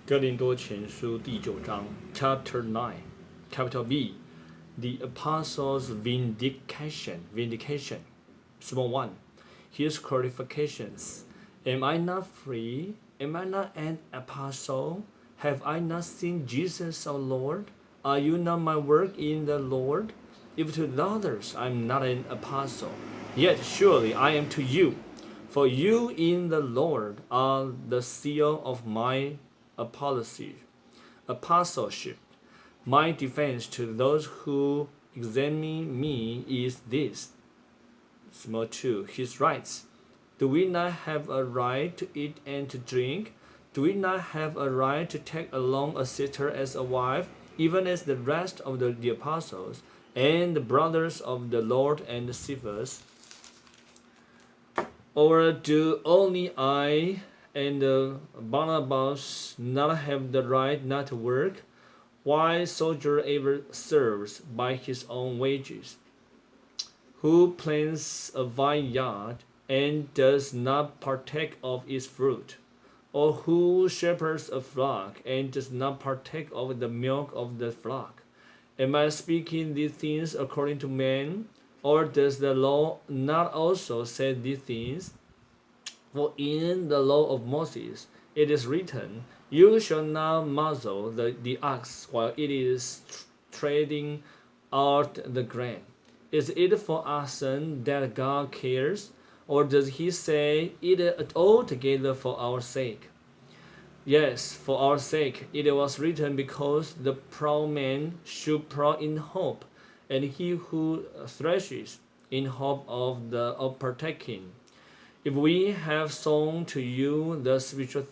哥林多前书第九章 Chapter 9 Capital V The Apostles' Vindication Small 1 His qualifications Am I not free? Am I not an apostle? Have I not seen Jesus our Lord? Are you not my work in the Lord? If to the others I am not an apostle, yet surely I am to you. For you in the Lord are the seal of my apostleship. My defense to those who examine me is this. Small 2. His rights. Do we not have a right to eat and to drink? Do we not have a right to take along a sister as a wife, even as the rest of the apostles and the brothers of the Lord and Cephas? Or do only I and Barnabas not have the right not to work? Why soldier ever serves by his own wages? Who plants a vineyard and does not partake of its fruit? Or who shepherds a flock and does not partake of the milk of the flock? Am I speaking these things according to men? Or does the law not also say these things? For in the law of Moses it is written, You shall not muzzle the ox while it is treading out the grain. Is it for our son that God cares? Or does he say it altogether for our sake? Yes, for our sake it was written, because the plowman should plow in hope, and he who threshes in hope of partaking. If we have sown to you the spiritual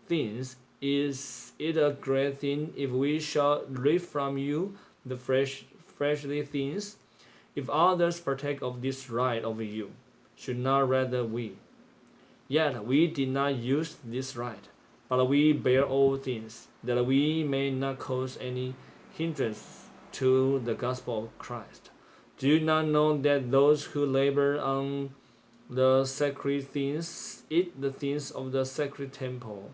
things, is it a great thing if we shall reap from you the fleshly things? If others partake of this right of you, should not rather we? Yet we did not use this right, but we bear all things, that we may not cause any hindrance to the gospel of Christ. Do you not know that those who labor on the sacred things eat the things of the sacred temple?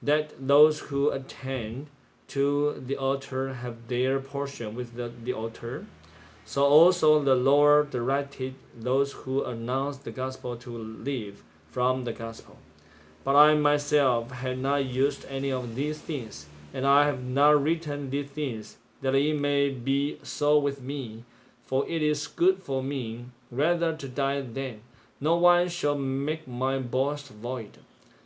That those who attend to the altar have their portion with the altar? So also the Lord directed those who announce the gospel to live from the gospel. But I myself had not used any of these things, and I have not written these things, that it may be so with me. For it is good for me rather to die than. No one shall make my boast void.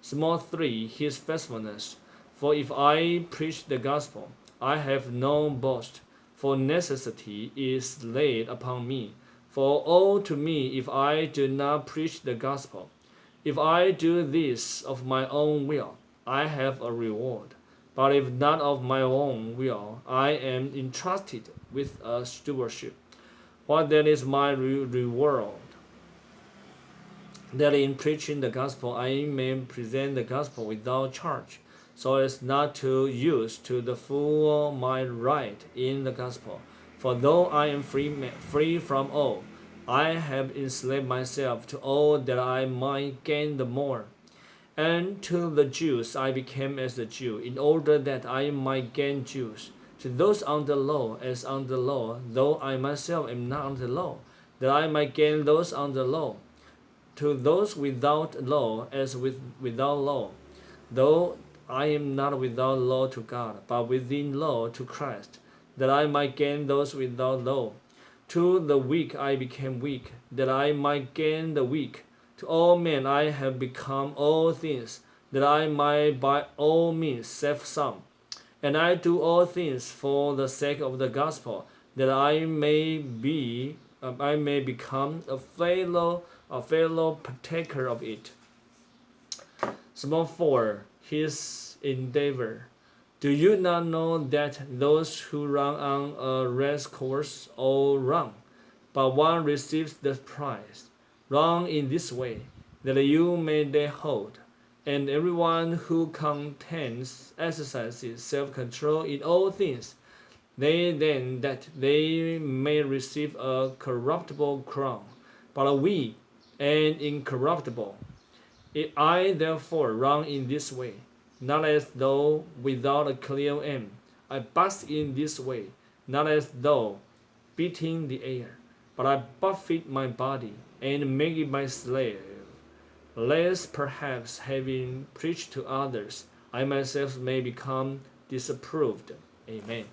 Small 3. His faithfulness. For if I preach the gospel, I have no boast, for necessity is laid upon me. For woe to me if I do not preach the gospel. If I do this of my own will, I have a reward. But if not of my own will, I am entrusted with a stewardship. What then is my reward? That in preaching the gospel I may present the gospel without charge, so as not to use to the full my right in the gospel. For though I am free from all, I have enslaved myself to all, that I might gain the more. And to the Jews I became as a Jew, in order that I might gain Jews. To those under law, as under law, though I myself am not under law, that I might gain those under law. To those without law, as without law, though I am not without law to God, but within law to Christ, that I might gain those without law. To the weak I became weak, that I might gain the weak. To all men I have become all things, that I might by all means save some. And I do all things for the sake of the gospel, that I may become a fellow partaker of it. Small 4. His endeavor. Do you not know that those who run on a race course all run, but one receives the prize? Run in this way, that you may lay hold. And everyone who contends exercises self-control in all things. Then that they may receive a corruptible crown, but we an incorruptible. I therefore run in this way, not as though without a clear aim. I bask in this way, not as though beating the air, but I buffet my body and make it my slave, lest perhaps having preached to others, I myself may become disapproved. Amen.